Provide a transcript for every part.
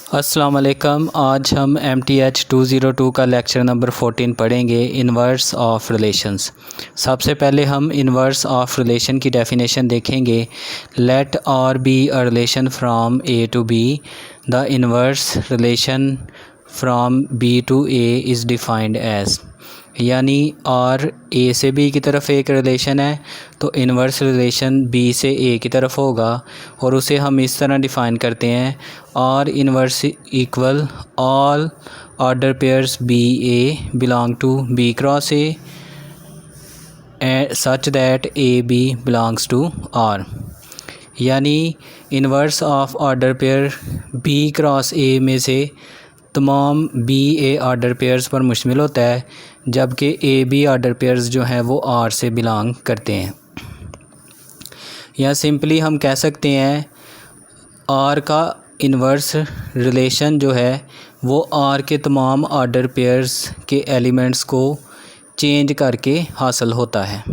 अस्सलाम वालेकुम। आज हम MTH 202 का लेक्चर नंबर 14 पढ़ेंगे, इन्वर्स ऑफ रिलेशंस। सबसे पहले हम इन्वर्स ऑफ रिलेशन की डेफिनेशन देखेंगे। Let R be a relation from A to B, the inverse relation from B to A is defined as, यानी आर ए से B की तरफ एक रिलेशन है तो इन्वर्स रिलेशन बी से ए की तरफ होगा, और उसे हम इस तरह डिफ़ाइन करते हैं, R inverse equal all order pairs B A belong to B cross A such that A B belongs to R. यानी inverse of order pair B cross A में से तमाम बी ए ऑर्डर पेयर्स पर मुश्तमिल होता है, जबकि ए B order pairs जो हैं वो आर से बिलोंग करते हैं। या सिंपली हम कह सकते हैं आर का इन्वर्स रिलेशन जो है वो आर के तमाम ऑर्डर पेयर्स के एलिमेंट्स को चेंज करके हासिल होता है।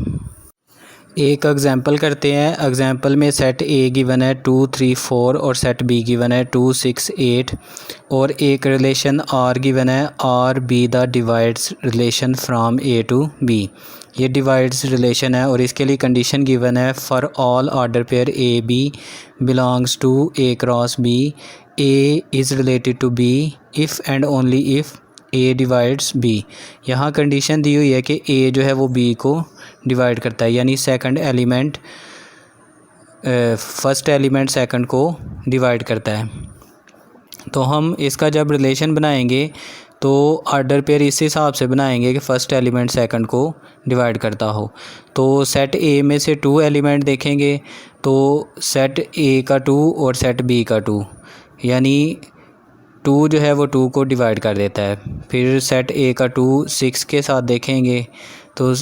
एक एग्जांपल करते हैं। एग्जांपल में सेट ए गिवन है 2 3 4 और सेट बी गिवन है 2 6 8, और एक रिलेशन आर गिवन है R B the divides relation from A to B. ये डिवाइड्स रिलेशन है और इसके लिए कंडीशन गिवन है for all order pair A B belongs to A cross B, A is related to B if and only if A divides B. यहाँ condition दी हुई है कि ए जो है वो बी को डिवाइड करता है, यानी second element first element second को डिवाइड करता है। तो हम इसका जब रिलेशन बनाएंगे तो ऑर्डर पेयर इस हिसाब से बनाएंगे कि फ़र्स्ट एलिमेंट सेकंड को डिवाइड करता हो। तो सेट ए में से 2 एलिमेंट देखेंगे तो सेट ए का 2 और सेट बी का 2, यानी 2 जो है वो 2 को डिवाइड कर देता है। फिर सेट ए का 2 6 के साथ देखेंगे तो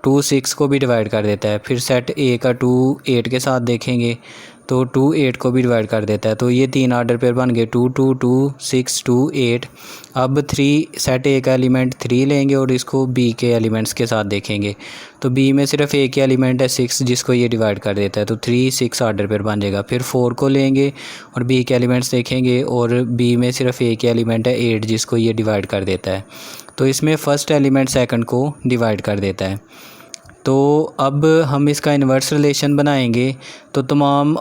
2 6 को भी डिवाइड कर देता है। फिर सेट ए का 2 8 के साथ देखेंगे तो 2 8 को भी डिवाइड कर देता है। तो ये 3 ऑर्डर पेयर बन गए 2 2 2 6 2 8। अब 3 सेट ए का एलिमेंट 3 लेंगे और इसको बी के एलिमेंट्स के साथ देखेंगे तो बी में सिर्फ एक ही एलिमेंट है 6 जिसको ये डिवाइड कर देता है, तो 3 6 ऑर्डर पेयर बन जाएगा। फिर 4 को लेंगे और बी के एलिमेंट्स देखेंगे और बी में सिर्फ एक ही एलिमेंट है 8 जिसको ये डिवाइड कर देता है। तो इसमें फ़र्स्ट एलिमेंट सेकंड को डिवाइड कर देता है। तो अब हम इसका इन्वर्स रिलेशन बनाएंगे तो तमाम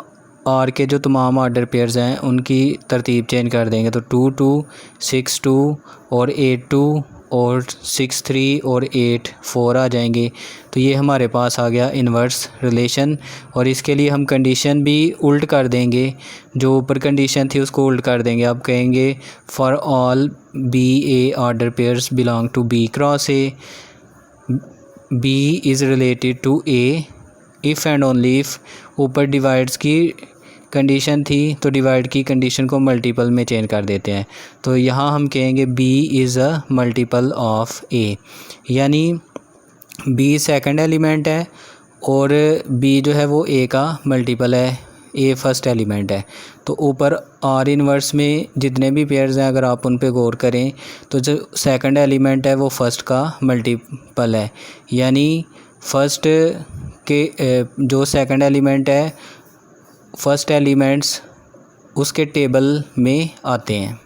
आर के जो तमाम ऑर्डर पेयर्स हैं उनकी तरतीब चेंज कर देंगे। तो 2 2 6 2 और 8 2 और 6 3 और 8 4 आ जाएंगे। तो ये हमारे पास आ गया इन्वर्स रिलेशन, और इसके लिए हम कंडीशन भी उल्ट कर देंगे। जो ऊपर कंडीशन थी उसको उल्ट कर देंगे। अब कहेंगे for all B A order pairs belong to B cross A, B is related to A if and only if. ऊपर डिवाइड्स की कंडीशन थी तो डिवाइड की कंडीशन को मल्टीपल में चेंज कर देते हैं। तो यहाँ हम कहेंगे B is a multiple of A, यानी बी सेकंड एलिमेंट है और बी जो है वो ए का मल्टीपल है, ए फर्स्ट एलिमेंट है। तो ऊपर आर इन्वर्स में जितने भी पेयर्स हैं अगर आप उन पे गौर करें तो जो सेकंड एलिमेंट है वो फर्स्ट का मल्टीपल है, यानी फर्स्ट के जो सेकंड एलिमेंट है फर्स्ट एलिमेंट्स उसके टेबल में आते हैं।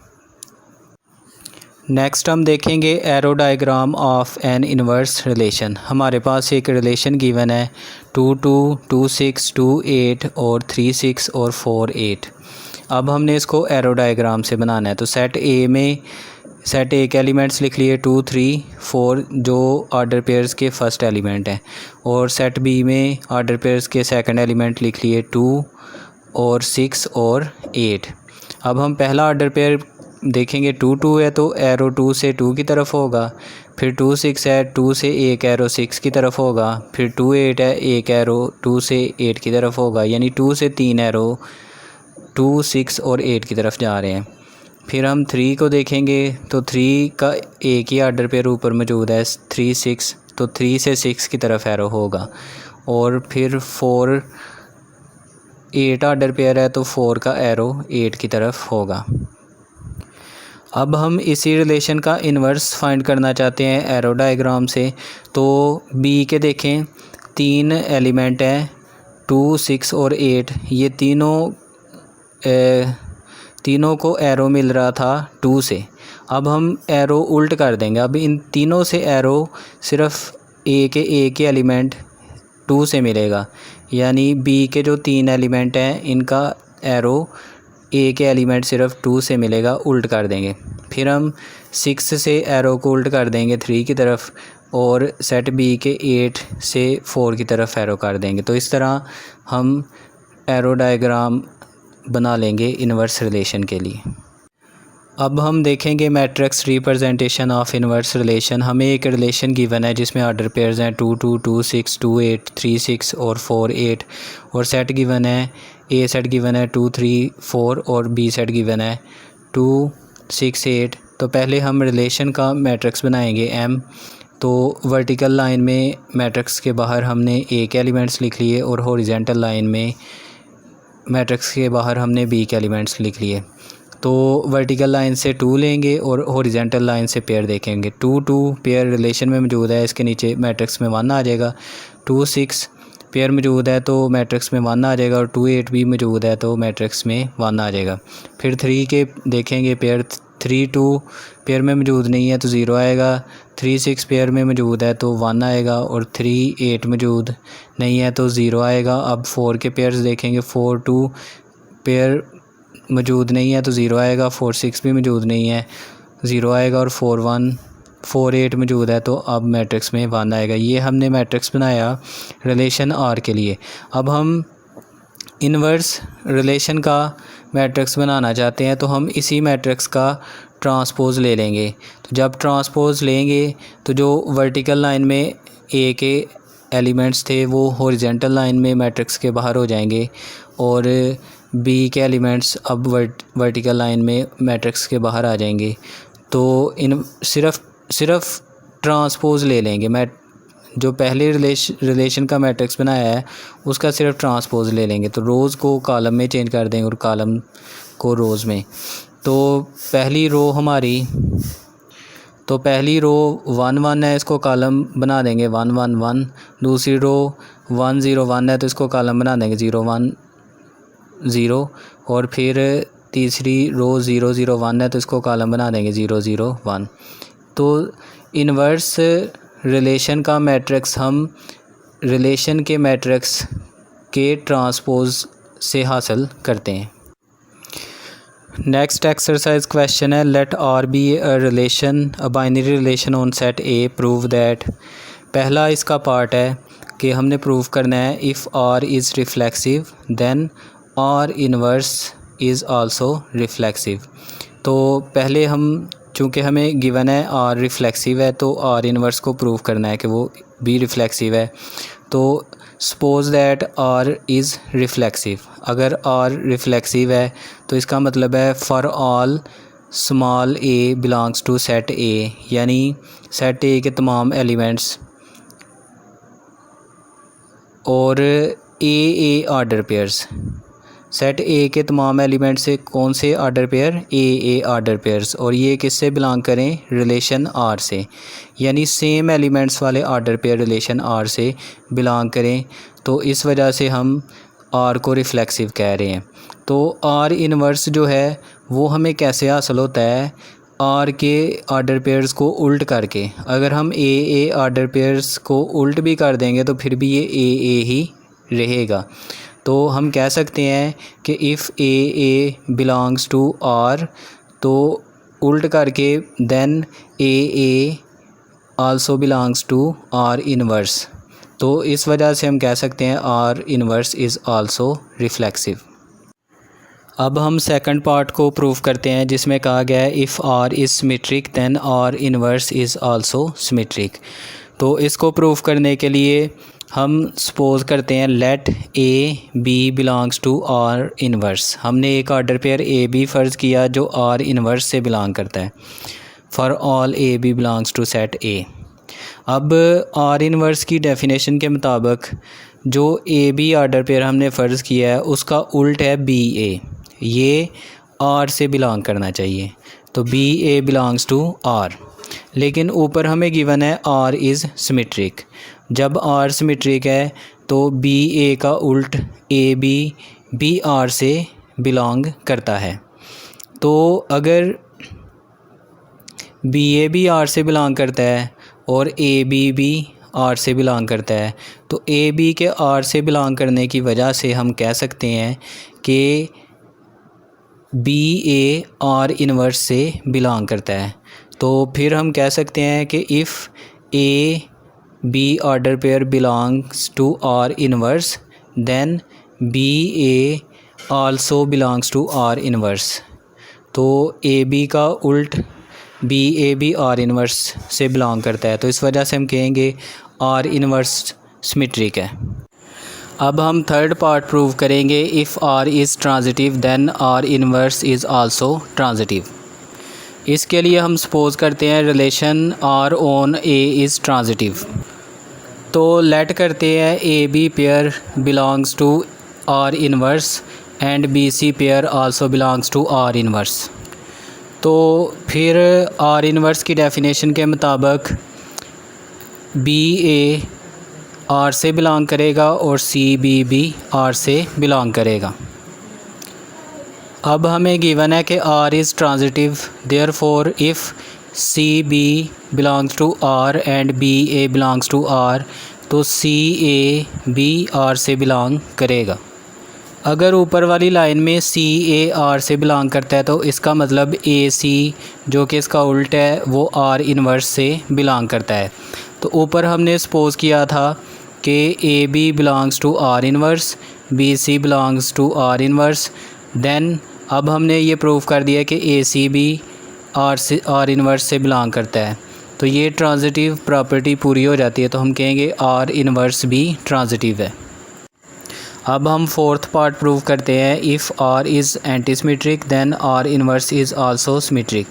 नेक्स्ट हम देखेंगे arrow diagram of an inverse relation. हमारे पास एक रिलेशन गिवन है 2 2 2 6 2 8 और 3 6 और 4 8। अब हमने इसको एरो डायग्राम से बनाना है। तो सेट ए में सेट ए के एलिमेंट्स लिख लिए 2 3 4 जो ऑर्डर पेयर्स के फर्स्ट एलिमेंट हैं, और सेट बी में ऑर्डर पेयर्स के सेकंड एलिमेंट लिख लिए 2 और 6 और 8। अब हम पहला ऑर्डर पेयर देखेंगे 2 2 है तो एरो 2 से 2 की तरफ होगा। फिर 2 6 है 2 से एक एरो 6 की तरफ होगा। फिर 2 8 है एक एरो 2 से 8 की तरफ होगा, यानी 2 से 3 एरो 2 6 और 8 की तरफ जा रहे हैं। फिर हम 3 को देखेंगे तो 3 का एक ही ऑर्डर पेयर ऊपर मौजूद है 3 6, तो 3 से 6 की तरफ एरो होगा। और फिर 4 8 ऑर्डर पेयर है तो 4 का एरो 8 की तरफ होगा। अब हम इसी रिलेशन का इन्वर्स फाइंड करना चाहते हैं एरो डायग्राम से। तो बी के देखें 3 एलिमेंट हैं 2 6 और 8, ये तीनों तीनों को एरो मिल रहा था 2 से। अब हम एरो उल्ट कर देंगे। अब इन तीनों से एरो सिर्फ ए के एलिमेंट 2 से मिलेगा, यानी बी के जो 3 एलिमेंट हैं इनका एरो ए के एलिमेंट सिर्फ 2 से मिलेगा, उल्ट कर देंगे। फिर हम 6 से एरो को उल्ट कर देंगे 3 की तरफ, और सेट बी के 8 से 4 की तरफ एरो कर देंगे। तो इस तरह हम एरो डायग्राम बना लेंगे इन्वर्स रिलेशन के लिए। अब हम देखेंगे matrix representation of inverse relation. हमें एक रिलेशन गिवन है जिसमें ऑर्डर पेयर्स हैं 2 2 2 6 2 8 3 6 और 4 8, और सेट गिवन है, ए सेट गिवन है 2 3 4 और बी सेट गिवन है 2 6 8। तो पहले हम रिलेशन का मैट्रिक्स बनाएंगे एम। तो वर्टिकल लाइन में मैट्रिक्स के बाहर हमने ए के एलिमेंट्स लिख लिए, और हॉरिजॉन्टल लाइन में मैट्रिक्स के बाहर हमने बी के एलिमेंट्स लिख लिए। तो वर्टिकल लाइन से 2 लेंगे और हॉरिजॉन्टल लाइन से पेयर देखेंगे। 2 2 पेयर रिलेशन में मौजूद है, इसके नीचे मैट्रिक्स में 1 आ जाएगा। 2 6 पेयर मौजूद है तो मैट्रिक्स में 1 आ जाएगा, और 2 8 भी मौजूद है तो मैट्रिक्स में 1 आ जाएगा। फिर 3 के देखेंगे पेयर, 3 2 पेयर में मौजूद नहीं है तो 0 आएगा। 3 6 पेयर में मौजूद है तो 1 आएगा, और 3 8 मौजूद नहीं है तो 0 आएगा। अब 4 के पेयर्स देखेंगे, 4 2 पेयर मौजूद नहीं है तो 0 आएगा। 4 6 भी मौजूद नहीं है, 0 आएगा, और 4 8 मौजूद है तो अब मैट्रिक्स में 1 आएगा। ये हमने मैट्रिक्स बनाया रिलेशन आर के लिए। अब हम इन्वर्स रिलेशन का मैट्रिक्स बनाना चाहते हैं, तो हम इसी मैट्रिक्स का ट्रांसपोज ले लेंगे। तो जब ट्रांसपोज लेंगे तो जो वर्टिकल लाइन में ए के एलिमेंट्स थे वो हॉरिजॉन्टल लाइन में मैट्रिक्स के बाहर हो जाएंगे, और बी के एलिमेंट्स अब वर्टिकल लाइन में मैट्रिक्स के बाहर आ जाएंगे। तो इन सिर्फ ट्रांसपोज ले लेंगे। जो पहले रिलेशन का मैट्रिक्स बनाया है उसका सिर्फ ट्रांसपोज ले लेंगे। तो रोज़ को कॉलम में चेंज कर देंगे और कॉलम को रोज़ में। तो पहली रो 1 1 है, इसको कॉलम बना देंगे 1 1 1। दूसरी रो 1 0 1 है तो इसको कॉलम बना देंगे 0 1 0, और फिर तीसरी रो 0 0 1 है तो इसको कॉलम बना देंगे 0 0 1। तो इन्वर्स रिलेशन का मैट्रिक्स हम रिलेशन के मैट्रिक्स के ट्रांसपोज से हासिल करते हैं। नेक्स्ट एक्सरसाइज क्वेश्चन है, let R be a relation, a binary relation on set A, prove that. पहला इसका पार्ट है कि हमने प्रूव करना है if R is reflexive then R inverse is also reflexive. तो पहले हम, चूँकि हमें गिवन है आर रिफ्लेक्सिव है, तो आर इन्वर्स को प्रूव करना है कि वो भी रिफ्लेक्सिव है। तो suppose that R is reflexive. अगर आर रिफ्लेक्सिव है तो इसका मतलब है for all small A belongs to set A, यानी सेट ए के तमाम एलिमेंट्स और A order pairs, set A के तमाम एलिमेंट से कौन से order pair, A order pairs, और ये किससे बिलोंग करें, रिलेशन आर से, यानी सेम एलिमेंट्स वाले ऑर्डर पेयर रिलेशन आर से बिलोंग करें। तो इस वजह से हम आर को रिफ्लेक्सिव कह रहे हैं। तो आर इन्वर्स जो है वो हमें कैसे हासिल होता है, आर के ऑर्डर पेयर्स को उल्ट करके। अगर हम ए ऑर्डर पेयर्स को उल्ट भी कर देंगे तो फिर भी ये ए ही रहेगा। तो हम कह सकते हैं कि if A belongs to R, तो उल्ट करके then A also belongs to R inverse. तो इस वजह से हम कह सकते हैं R inverse is also reflexive. अब हम सेकंड पार्ट को प्रूव करते हैं जिसमें कहा गया है if R is symmetric then R inverse is also symmetric. तो इसको प्रूव करने के लिए हम सपोज करते हैं let A B belongs to R inverse. हमने एक ऑर्डर पेयर ए बी फ़र्ज़ किया जो आर इन्वर्स से बिलोंग करता है। For all A B belongs to set A. अब आर इन्वर्स की डेफिनेशन के मुताबिक जो ए बी ऑर्डर पेयर हमने फ़र्ज़ किया है उसका उल्ट है बी ए, ये आर से बिलोंग करना चाहिए। तो B A belongs to R, लेकिन ऊपर हमें गिवन है आर इज़ सिमेट्रिक। जब आर सिमेट्रिक है तो बी ए का उल्ट ए बी आर से बिलोंग करता है। तो अगर बी ए भी आर से बिलोंग करता है और ए बी भी आर से बिलोंग करता है, तो ए बी के आर से बिलोंग करने की वजह से हम कह सकते हैं कि बी ए आर इन्वर्स से बिलोंग करता है। तो फिर हम कह सकते हैं कि if A B order pair belongs to R inverse then B A also belongs to R inverse. तो ए बी का उल्ट B A B R inverse से बिलोंग करता है, तो इस वजह से हम कहेंगे आर इन्वर्स सिमेट्रिक है। अब हम थर्ड पार्ट प्रूव करेंगे, if R is transitive then R inverse is also transitive. इसके लिए हम सपोज करते हैं relation R on A is transitive. तो लेट करते हैं A B pair belongs to R inverse and B C pair also belongs to R inverse. तो फिर आर इन्वर्स की डेफिनेशन के मुताबिक बी ए आर से बिलोंग करेगा और सी बी भी आर से बिलोंग करेगा। अब हमें गिवन है कि R is transitive, therefore if C B belongs to R and B A belongs to R, तो सी ए बी आर से बिलोंग करेगा। अगर ऊपर वाली लाइन में सी ए आर से बिलोंग करता है तो इसका मतलब ए सी जो कि इसका उल्ट है वो आर इन्वर्स से बिलोंग करता है। तो ऊपर हमने सपोज़ किया था कि A B belongs to R inverse, B C belongs to R inverse, then अब हमने ये प्रूव कर दिया कि ए सी भी आर इन्वर्स से बिलोंग करता है। तो ये ट्रांजिटिव प्रॉपर्टी पूरी हो जाती है, तो हम कहेंगे आर इन्वर्स भी ट्रांजिटिव है। अब हम फोर्थ पार्ट प्रूव करते हैं, if R is anti symmetric then R inverse is also symmetric.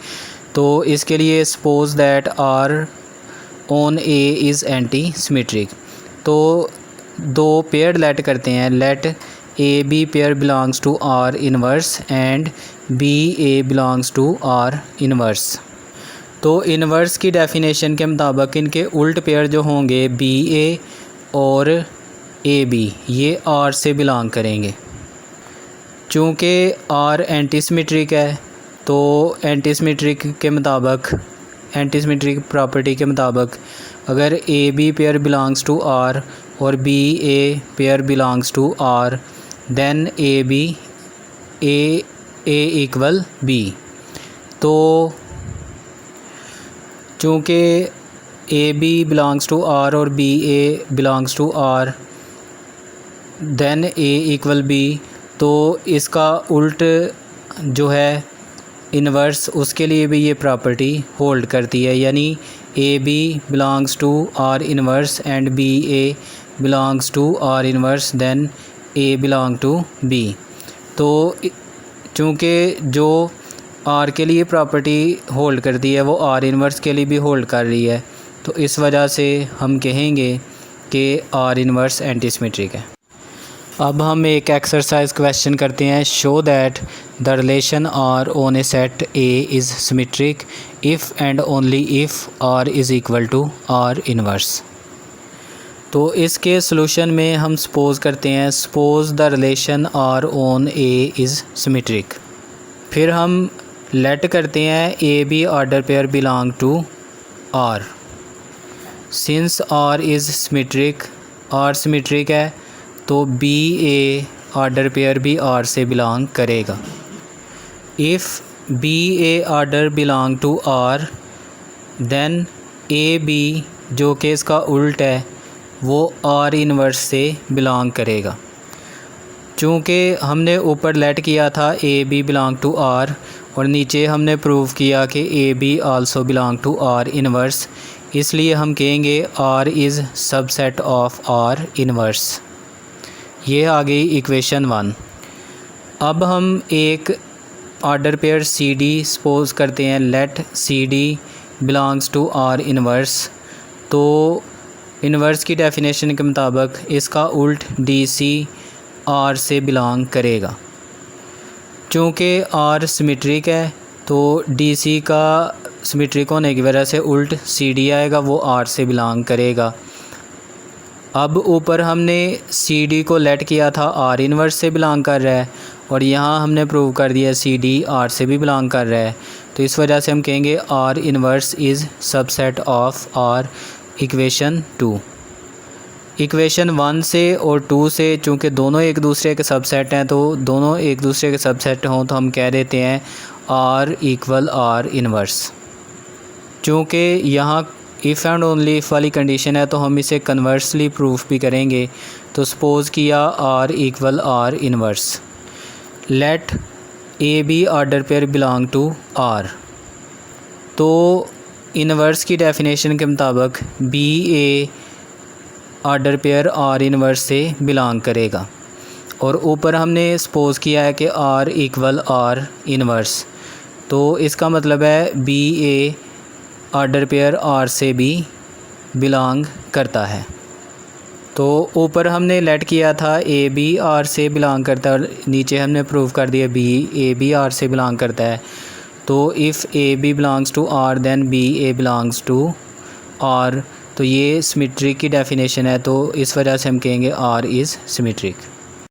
तो इसके लिए suppose that R on A is anti symmetric. तो दो पेयर लेट करते हैं, let A B pair belongs to R inverse and B A belongs to R inverse. तो inverse की definition के मुताबिक इनके उल्ट पेयर जो होंगे बी ए और ए बी, ये आर से बिलोंग करेंगे। चूँकि आर एंटी सिमेट्रिक है तो एंटी सिमेट्रिक के मुताबिक, एंटी सिमेट्रिक प्रॉपर्टी के मुताबिक अगर A B pair belongs to R और B A pair belongs to R, then A B A equal B. तो चूँकि A B belongs to R और B A belongs to R then A equal B, तो इसका उल्ट जो है inverse, उसके लिए भी ये प्रॉपर्टी होल्ड करती है, यानी A B belongs to R inverse and B A belongs to R inverse then A belong to B. तो चूँकि जो आर के लिए प्रॉपर्टी होल्ड करती है वो आर इन्वर्स के लिए भी होल्ड कर रही है, तो इस वजह से हम कहेंगे कि आर इन्वर्स एंटी सिमेट्रिक है। अब हम एक एक्सरसाइज क्वेश्चन करते हैं, show that the relation R on A set A is symmetric if and only if R is equal to R inverse. तो इसके सॉल्यूशन में हम सपोज़ करते हैं, suppose the relation R on A is symmetric. फिर हम let करते हैं A B order pair belong to R. Since R is symmetric, R symmetric है तो बी ए ऑर्डर पेयर भी आर से बिलोंग करेगा। If B A order belong to R then A B जो कि इसका उल्ट है वो आर इन्वर्स से बिलोंग करेगा। चूँकि हमने ऊपर लेट किया था A B belong to R और नीचे हमने प्रूव किया कि A B also belong to R inverse, इसलिए हम कहेंगे R is subset of R inverse. ये आ गई इक्वेशन 1। अब हम एक order pair C D suppose करते हैं, let C D belongs to R inverse. तो इन्वर्स की डेफिनेशन के मुताबिक इसका उल्ट डी सी आर से बिलोंग करेगा। चूँकि आर सिमेट्रिक है तो डी सी का सिमेट्रिक होने की वजह से उल्ट सी डी आएगा, वो आर से बिलोंग करेगा। अब ऊपर हमने सी डी को लेट किया था आर इन्वर्स से बिलोंग कर रहा है और यहाँ हमने प्रूव कर दिया सी डी आर से भी बिलोंग कर रहा है, तो इस वजह से हम कहेंगे R inverse is subset of R equation 2। Equation 1 से और 2 से चूँकि दोनों एक दूसरे के सबसेट हैं, तो दोनों एक दूसरे के सबसेट हों तो हम कह देते हैं आर इक्वल आर इनवर्स। चूँकि यहाँ इफ़ एंड ओनली इफ़ वाली कंडीशन है तो हम इसे कन्वर्सली प्रूफ भी करेंगे। तो सपोज़ किया R equal R inverse, let A B order pair belong to R. तो इनवर्स की डेफिनेशन के मुताबिक B A order pair R inverse से बिलोंग करेगा। और ऊपर हमने सपोज़ किया है कि आर इक्वल आर इनवर्स, तो इसका मतलब है B A order pair R से भी बिलोंग करता है। तो ऊपर हमने लेट किया था ए बी आर से बिलोंग करता है और नीचे हमने प्रूव कर दिया बी ए बी आर से बिलोंग करता है। तो if A B belongs to R then B A belongs to R. तो ये सिमेट्रिक की डेफिनेशन है, तो इस वजह से हम कहेंगे आर इज़ सिमेट्रिक।